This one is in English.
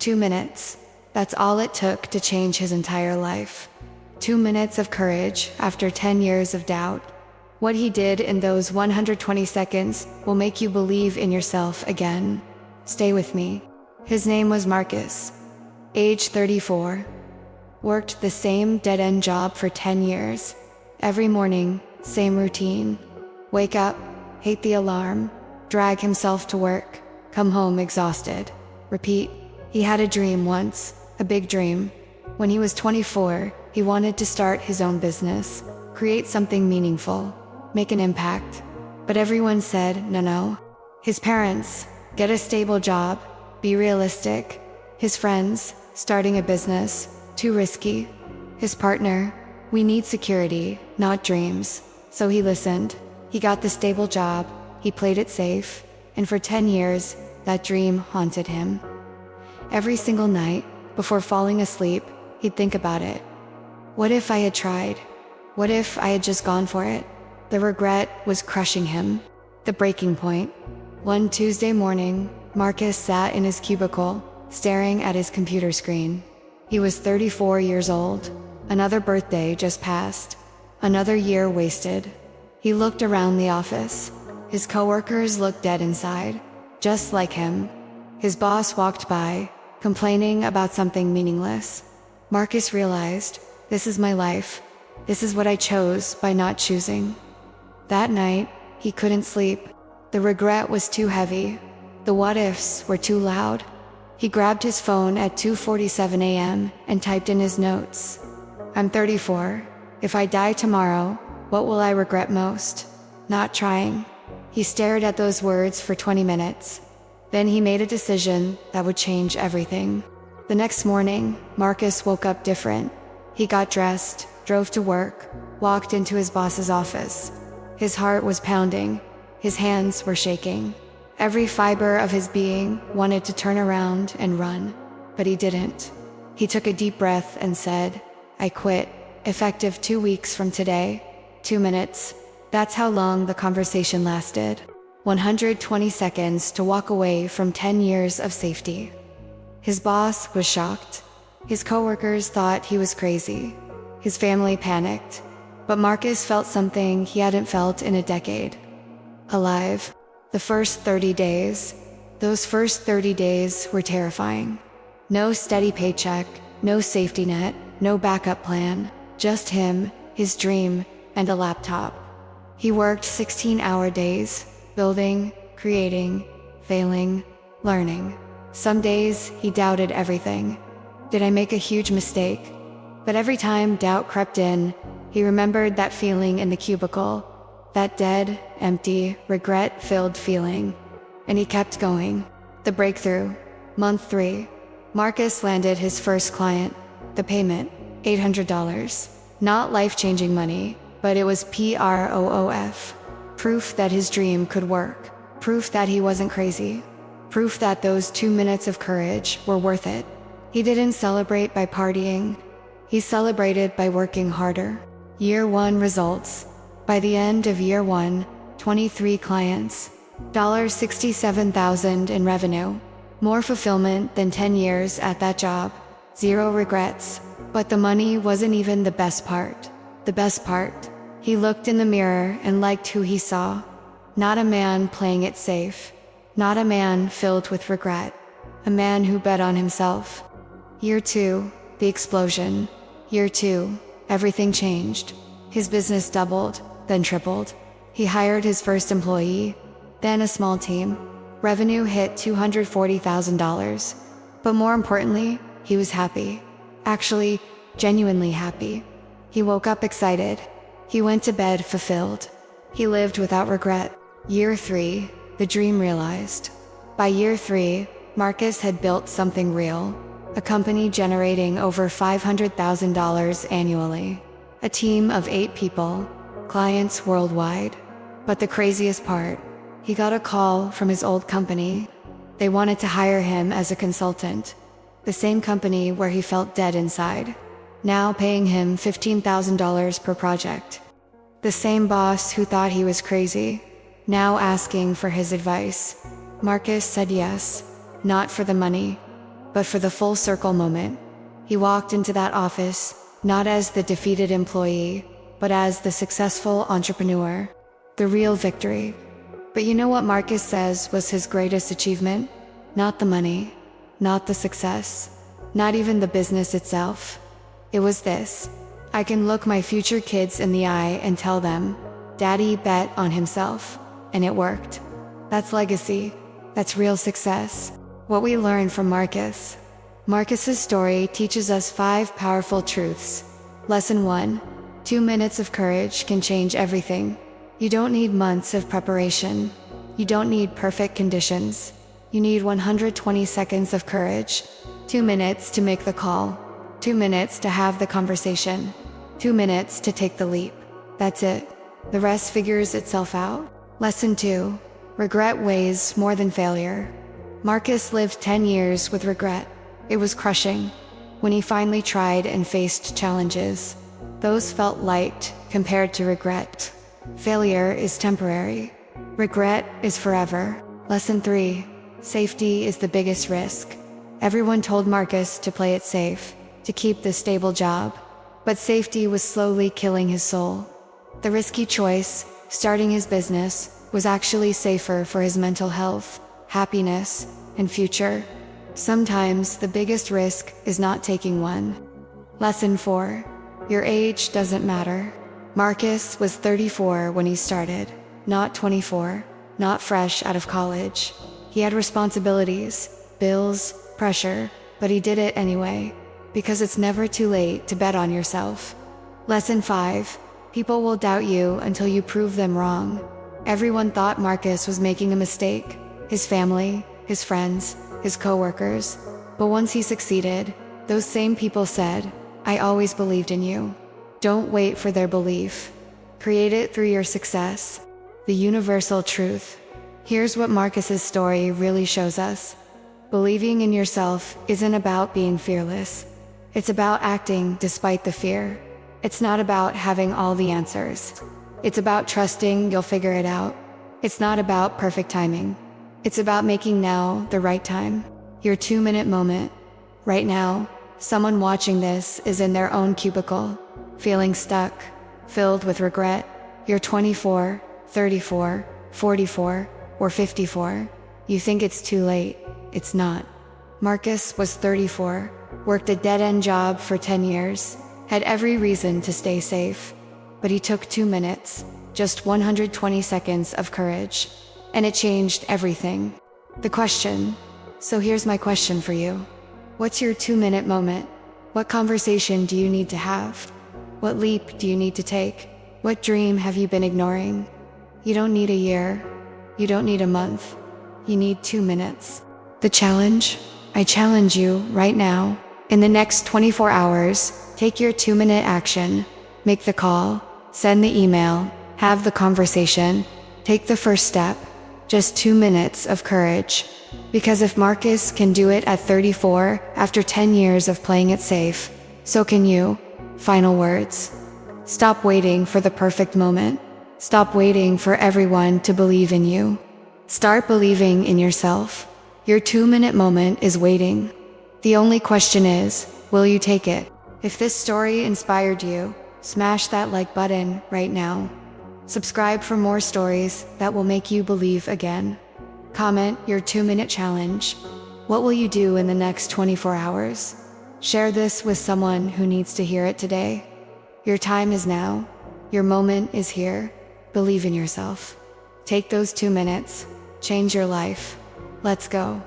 2 minutes. That's all it took to change his entire life. 2 minutes of courage after 10 years of doubt. What he did in those 120 seconds will make you believe in yourself again. Stay with me. His name was Marcus. Age 34. Worked the same dead-end job for 10 years. Every morning, same routine. Wake up, hate the alarm, drag himself to work, come home exhausted. Repeat. He had a dream once, a big dream. When he was 24, he wanted to start his own business, create something meaningful, make an impact. But everyone said, no. His parents, get a stable job, be realistic. His friends, starting a business, too risky. His partner, we need security, not dreams. So he listened. He got the stable job, he played it safe, and for 10 years, that dream haunted him. Every single night, before falling asleep, he'd think about it. What if I had tried? What if I had just gone for it? The regret was crushing him. The breaking point. One Tuesday morning, Marcus sat in his cubicle, staring at his computer screen. He was 34 years old. Another birthday just passed. Another year wasted. He looked around the office. His coworkers looked dead inside, just like him. His boss walked by, complaining about something meaningless. Marcus realized, this is my life. This is what I chose by not choosing. That night, he couldn't sleep. The regret was too heavy. The what-ifs were too loud. He grabbed his phone at 2:47 a.m. and typed in his notes. I'm 34. If I die tomorrow, what will I regret most? Not trying. He stared at those words for 20 minutes. Then he made a decision that would change everything. The next morning, Marcus woke up different. He got dressed, drove to work, walked into his boss's office. His heart was pounding. His hands were shaking. Every fiber of his being wanted to turn around and run, but he didn't. He took a deep breath and said, I quit, effective 2 weeks from today. 2 minutes. That's how long the conversation lasted. 120 seconds to walk away from 10 years of safety. His boss was shocked. His coworkers thought he was crazy. His family panicked. But Marcus felt something he hadn't felt in a decade. Alive. The first 30 days. Those first 30 days were terrifying. No steady paycheck, no safety net, no backup plan. Just him, his dream, and a laptop. He worked 16-hour days, building, creating, failing, learning. Some days, he doubted everything. Did I make a huge mistake? But every time doubt crept in, he remembered that feeling in the cubicle, that dead, empty, regret-filled feeling. And he kept going. The breakthrough. Month 3. Marcus landed his first client. The payment, $800. Not life-changing money, but it was proof. Proof that his dream could work. Proof that he wasn't crazy. Proof that those 2 minutes of courage were worth it. He didn't celebrate by partying. He celebrated by working harder. Year 1 results. By the end of year 1, 23 clients. $67,000 in revenue. More fulfillment than 10 years at that job. 0 regrets. But the money wasn't even the best part. The best part. He looked in the mirror and liked who he saw. Not a man playing it safe. Not a man filled with regret. A man who bet on himself. Year 2, the explosion. Year 2, everything changed. His business doubled, then tripled. He hired his first employee, then a small team. Revenue hit $240,000. But more importantly, he was happy. Actually, genuinely happy. He woke up excited. He went to bed fulfilled. He lived without regret. Year 3, the dream realized. By year 3, Marcus had built something real. A company generating over $500,000 annually. A team of 8 people, clients worldwide. But the craziest part, he got a call from his old company. They wanted to hire him as a consultant. The same company where he felt dead inside. Now paying him $15,000 per project. The same boss who thought he was crazy, now asking for his advice. Marcus said yes, not for the money, but for the full circle moment. He walked into that office, not as the defeated employee, but as the successful entrepreneur. The real victory. But you know what Marcus says was his greatest achievement? Not the money, not the success, not even the business itself. It was this: I can look my future kids in the eye and tell them, Daddy bet on himself, and it worked. That's legacy. That's real success. What we learn from Marcus. Marcus's story teaches us 5 powerful truths. Lesson 1. 2 minutes of courage can change everything. You don't need months of preparation. You don't need perfect conditions. You need 120 seconds of courage. 2 minutes to make the call. 2 minutes to have the conversation. 2 minutes to take the leap. That's it. The rest figures itself out. Lesson 2. Regret weighs more than failure. Marcus lived 10 years with regret. It was crushing. When he finally tried and faced challenges, those felt light compared to regret. Failure is temporary. Regret is forever. Lesson 3. Safety is the biggest risk. Everyone told Marcus to play it safe, to keep the stable job. But safety was slowly killing his soul. The risky choice, starting his business, was actually safer for his mental health, happiness, and future. Sometimes the biggest risk is not taking one. Lesson 4. Your age doesn't matter. Marcus was 34 when he started, not 24, not fresh out of college. He had responsibilities, bills, pressure, but he did it anyway, because it's never too late to bet on yourself. Lesson 5. People will doubt you until you prove them wrong. Everyone thought Marcus was making a mistake. His family, his friends, his coworkers. But once he succeeded, those same people said, I always believed in you. Don't wait for their belief. Create it through your success. The universal truth. Here's what Marcus's story really shows us. Believing in yourself isn't about being fearless. It's about acting despite the fear. It's not about having all the answers. It's about trusting you'll figure it out. It's not about perfect timing. It's about making now the right time. Your 2-minute moment. Right now, someone watching this is in their own cubicle, feeling stuck, filled with regret. You're 24, 34, 44, or 54. You think it's too late. It's not. Marcus was 34, worked a dead-end job for 10 years, had every reason to stay safe. But he took 2 minutes, just 120 seconds of courage, and it changed everything. The question. So here's my question for you. What's your 2-minute moment? What conversation do you need to have? What leap do you need to take? What dream have you been ignoring? You don't need a year. You don't need a month. You need 2 minutes. The challenge? I challenge you right now. In the next 24 hours, take your 2-minute action. Make the call, send the email, have the conversation, take the first step. Just 2 minutes of courage. Because if Marcus can do it at 34 after 10 years of playing it safe, so can you. Final words. Stop waiting for the perfect moment. Stop waiting for everyone to believe in you. Start believing in yourself. Your 2-minute moment is waiting. The only question is, will you take it? If this story inspired you, smash that like button right now. Subscribe for more stories that will make you believe again. Comment your 2-minute challenge. What will you do in the next 24 hours? Share this with someone who needs to hear it today. Your time is now. Your moment is here. Believe in yourself. Take those 2 minutes. Change your life. Let's go.